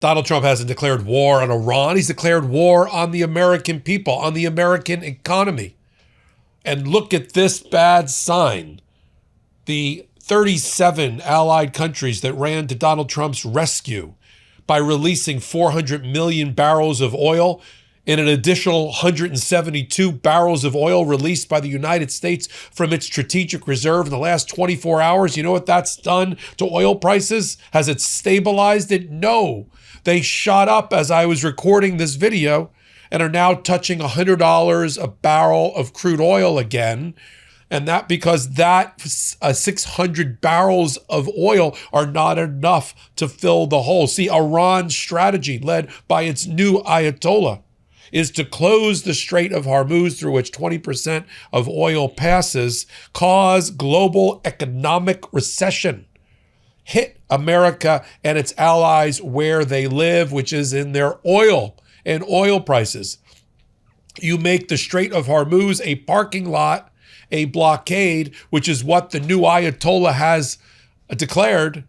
Donald Trump hasn't declared war on Iran. He's declared war on the American people, on the American economy. And look at this bad sign. The 37 allied countries that ran to Donald Trump's rescue by releasing 400 million barrels of oil and an additional 172 barrels of oil released by the United States from its strategic reserve in the last 24 hours. You know what that's done to oil prices? Has it stabilized it? No. They shot up as I was recording this video and are now touching $100 a barrel of crude oil again. And that because that 600 barrels of oil are not enough to fill the hole. See, Iran's strategy, led by its new Ayatollah, is to close the Strait of Hormuz, through which 20% of oil passes, cause global economic recession, hit America and its allies where they live, which is in their oil and oil prices. You make the Strait of Hormuz a parking lot, a blockade, which is what the new Ayatollah has declared.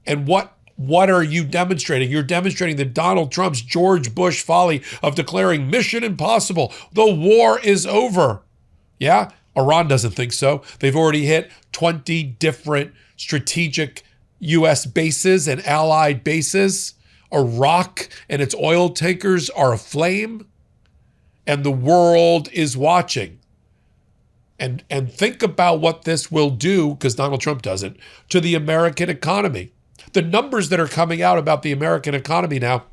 And what are you demonstrating? You're demonstrating that Donald Trump's George Bush folly of declaring mission impossible. The war is over. Yeah, Iran doesn't think so. They've already hit 20 different strategic U.S. bases and allied bases. Iraq and its oil tankers are aflame, and the world is watching. And think about what this will do, because Donald Trump doesn't, to the American economy. The numbers that are coming out about the American economy now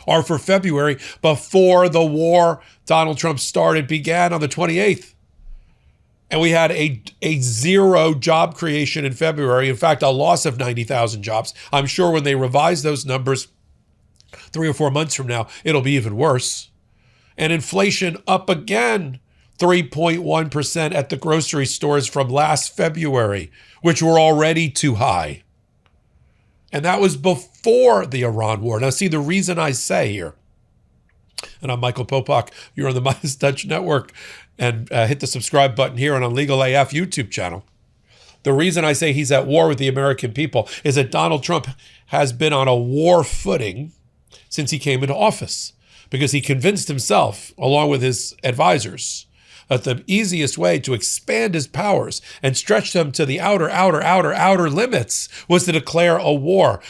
are for February, before the war Donald Trump started began on the 28th. And we had a zero job creation in February. In fact, a loss of 90,000 jobs. I'm sure when they revise those numbers 3 or 4 months from now, it'll be even worse. And inflation up again, 3.1% at the grocery stores from last February, which were already too high. And that was before the Iran war. Now, see, the reason I say here, and I'm Michael Popok, you're on the MeidasTouch network, and hit the subscribe button here and on Legal AF YouTube channel. The reason I say he's at war with the American people is that Donald Trump has been on a war footing since he came into office, because he convinced himself, along with his advisors, that the easiest way to expand his powers and stretch them to the outer limits was to declare a war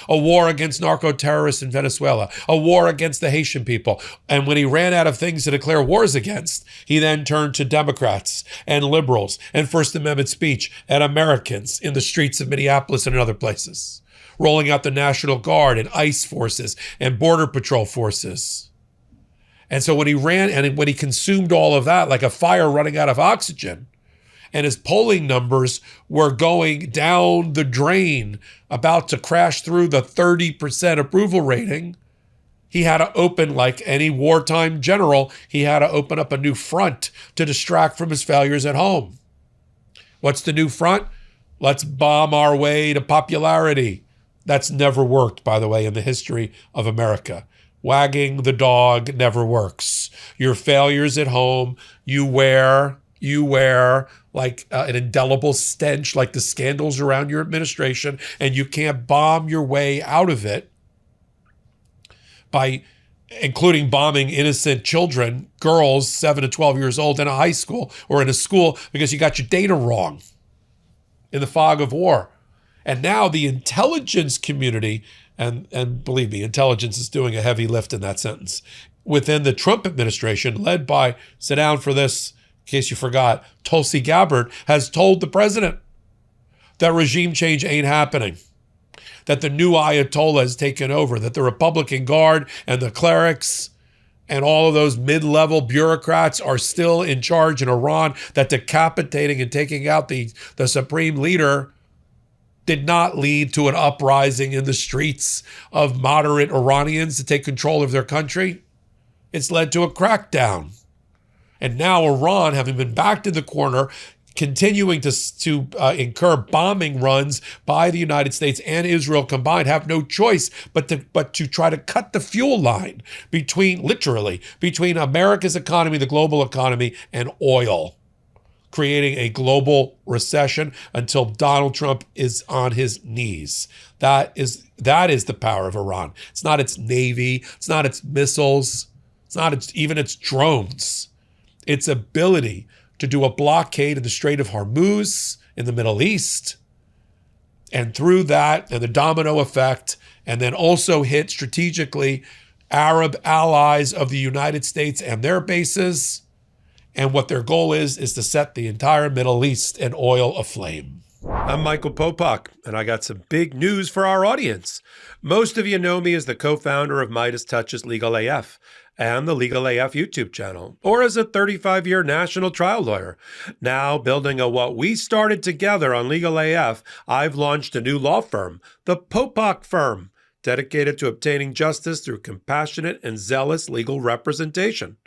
against narco-terrorists in Venezuela, a war against the Haitian people. And when he ran out of things to declare wars against, he then turned to Democrats and liberals and First Amendment speech and Americans in the streets of Minneapolis and in other places, rolling out the National Guard and ICE forces and Border Patrol forces. And so when he ran and when he consumed all of that like a fire running out of oxygen, and his polling numbers were going down the drain, about to crash through the 30% approval rating, he had to open, like any wartime general, he had to open up a new front to distract from his failures at home. What's the new front? Let's bomb our way to popularity. That's never worked, by the way, in the history of America. Wagging the dog never works. Your failures at home, you wear like an indelible stench, like the scandals around your administration, and you can't bomb your way out of it by including bombing innocent children, girls 7 to 12 years old in a high school or in a school because you got your data wrong in the fog of war. And now the intelligence community, and believe me, intelligence is doing a heavy lift in that sentence, within the Trump administration, led by, sit down for this, in case you forgot, Tulsi Gabbard, has told the president that regime change ain't happening, that the new Ayatollah has taken over, that the Republican Guard and the clerics and all of those mid-level bureaucrats are still in charge in Iran, that decapitating and taking out the supreme leader did not lead to an uprising in the streets of moderate Iranians to take control of their country. It's led to a crackdown. And now Iran, having been backed in the corner, continuing to incur bombing runs by the United States and Israel combined, have no choice but to try to cut the fuel line between America's economy, the global economy, and oil. creating a global recession until Donald Trump is on his knees. That is the power of Iran. It's not its navy. It's not its missiles. It's not even its drones. Its ability to do a blockade in the Strait of Hormuz in the Middle East, and through that and the domino effect, and then also hit strategically Arab allies of the United States and their bases. And what their goal is to set the entire Middle East in oil aflame. I'm Michael Popok, and I got some big news for our audience. Most of you know me as the co-founder of MeidasTouch's Legal AF and the Legal AF YouTube channel, or as a 35-year national trial lawyer. Now, building on what we started together on Legal AF, I've launched a new law firm, the Popok Firm, dedicated to obtaining justice through compassionate and zealous legal representation.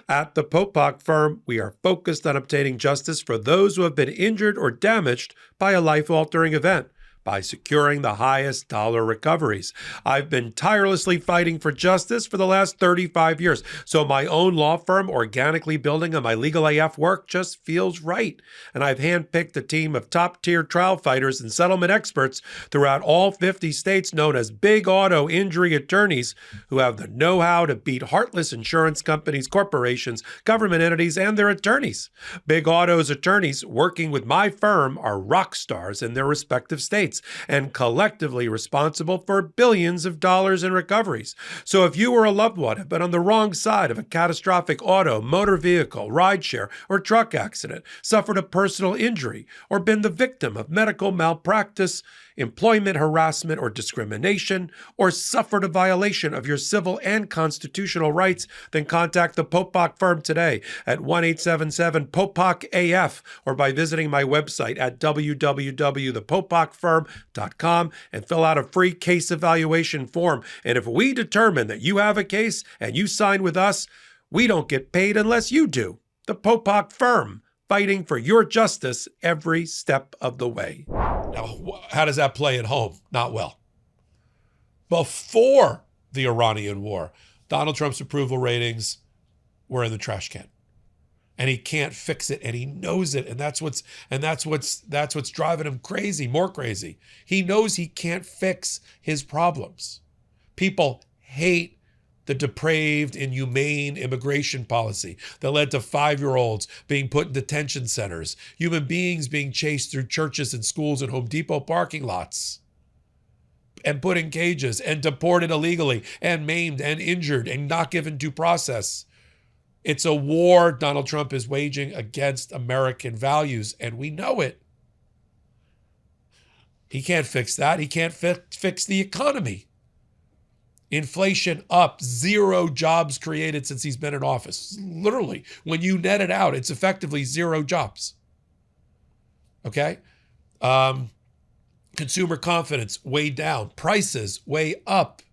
At the Popok Firm, we are focused on obtaining justice for those who have been injured or damaged by a life-altering event by securing the highest dollar recoveries. I've been tirelessly fighting for justice for the last 35 years, so my own law firm organically building on my Legal AF work just feels right. And I've handpicked a team of top-tier trial fighters and settlement experts throughout all 50 states known as big auto injury attorneys who have the know-how to beat heartless insurance companies, corporations, government entities, and their attorneys. Big Auto's attorneys working with my firm are rock stars in their respective states and collectively responsible for billions of dollars in recoveries. So if you or a loved one have been on the wrong side of a catastrophic auto, motor vehicle, rideshare, or truck accident, suffered a personal injury, or been the victim of medical malpractice, employment harassment or discrimination, or suffered a violation of your civil and constitutional rights, then contact the Popok Firm today at 1-877-POPOK-AF or by visiting my website at www.thepopokfirm.com and fill out a free case evaluation form. And if we determine that you have a case and you sign with us, we don't get paid unless you do. The Popok Firm, fighting for your justice every step of the way. Now, how does that play at home? Not well. Before the Iranian war, Donald Trump's approval ratings were in the trash can. And he can't fix it, and he knows it, and that's what's driving him crazy, more crazy. He knows he can't fix his problems. People hate the depraved, inhumane immigration policy that led to 5-year-olds being put in detention centers, human beings being chased through churches and schools and Home Depot parking lots, and put in cages and deported illegally and maimed and injured and not given due process. It's a war Donald Trump is waging against American values, and we know it. He can't fix that. He can't fix the economy. Inflation up, 0 jobs created since he's been in office. Literally, when you net it out, it's effectively 0 jobs. Okay? Consumer confidence way down. Prices way up.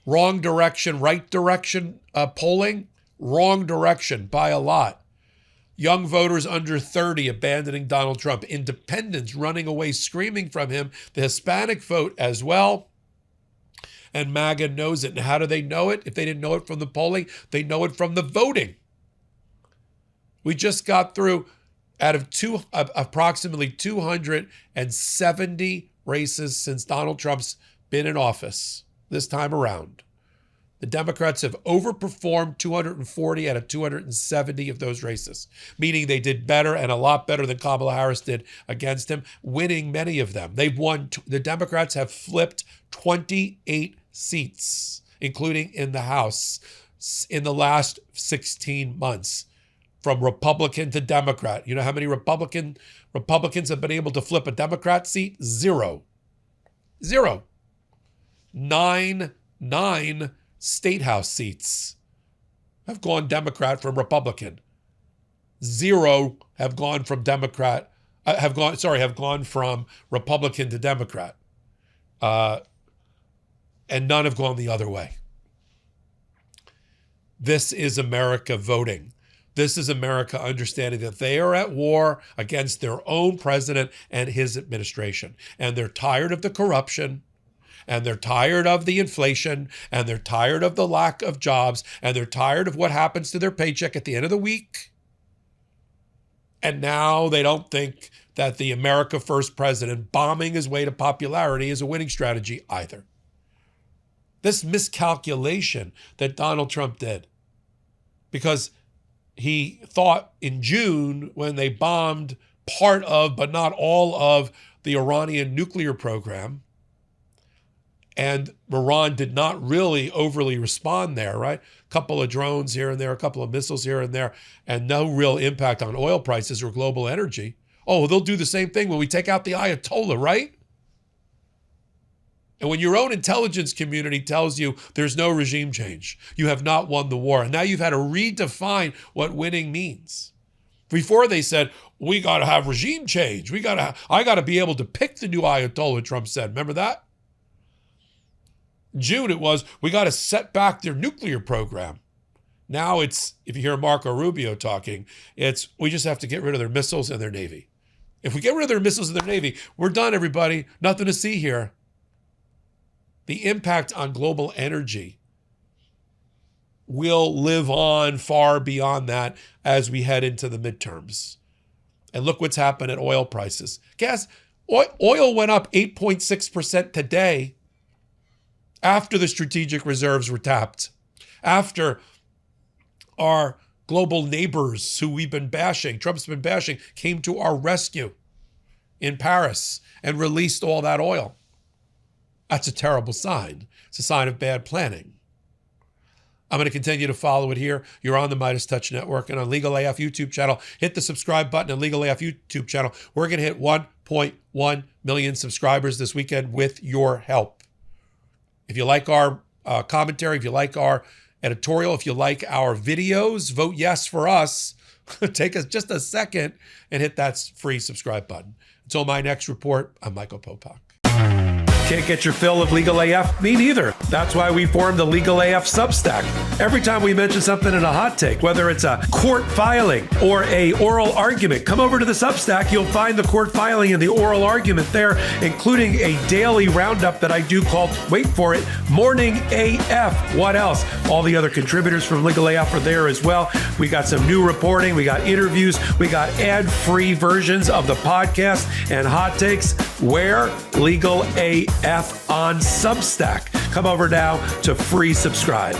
Wrong direction, right direction polling. Wrong direction by a lot. Young voters under 30 abandoning Donald Trump. Independents running away, screaming from him. The Hispanic vote as well. And MAGA knows it. And how do they know it? If they didn't know it from the polling, they know it from the voting. We just got through, out of approximately 270 races since Donald Trump's been in office this time around. The Democrats have overperformed 240 out of 270 of those races, meaning they did better and a lot better than Kamala Harris did against him, winning many of them. They've won. The Democrats have flipped 28 seats, including in the House, in the last 16 months, from Republican to Democrat. You know how many Republicans have been able to flip a Democrat seat? 0. 0. 9 state house seats have gone Democrat from Republican. 0 have gone from Republican to Democrat. And none have gone the other way. This is America voting. This is America understanding that they are at war against their own president and his administration. And they're tired of the corruption, and they're tired of the inflation, and they're tired of the lack of jobs, and they're tired of what happens to their paycheck at the end of the week. And now they don't think that the America First president bombing his way to popularity is a winning strategy either. This miscalculation that Donald Trump did, because he thought in June when they bombed part of, but not all of, the Iranian nuclear program, and Iran did not really overly respond there, right? A couple of drones here and there, a couple of missiles here and there, and no real impact on oil prices or global energy. Oh, they'll do the same thing when we take out the Ayatollah, right? And when your own intelligence community tells you there's no regime change, you have not won the war. And now you've had to redefine what winning means. Before they said, we got to have regime change. I got to be able to pick the new Ayatollah, Trump said. Remember that? June it was, we got to set back their nuclear program. Now it's, if you hear Marco Rubio talking, it's, we just have to get rid of their missiles and their Navy. If we get rid of their missiles and their Navy, we're done, everybody. Nothing to see here. The impact on global energy will live on far beyond that as we head into the midterms. And look what's happened at oil prices. Oil went up 8.6% today after the strategic reserves were tapped, after our global neighbors who we've been bashing, Trump's been bashing, came to our rescue in Paris and released all that oil. That's a terrible sign. It's a sign of bad planning. I'm going to continue to follow it here. You're on the MeidasTouch Network and on Legal AF YouTube channel. Hit the subscribe button on Legal AF YouTube channel. We're going to hit 1.1 million subscribers this weekend with your help. If you like our commentary, if you like our editorial, if you like our videos, vote yes for us. Take us just a second and hit that free subscribe button. Until my next report, I'm Michael Popok. Can't get your fill of Legal AF? Me neither. That's why we formed the Legal AF Substack. Every time we mention something in a hot take, whether it's a court filing or a oral argument, come over to the Substack. You'll find the court filing and the oral argument there, including a daily roundup that I do called, wait for it, Morning AF. What else? All the other contributors from Legal AF are there as well. We got some new reporting. We got interviews. We got ad-free versions of the podcast and hot takes. Where? Legal AF on Substack. Come over now to free subscribe.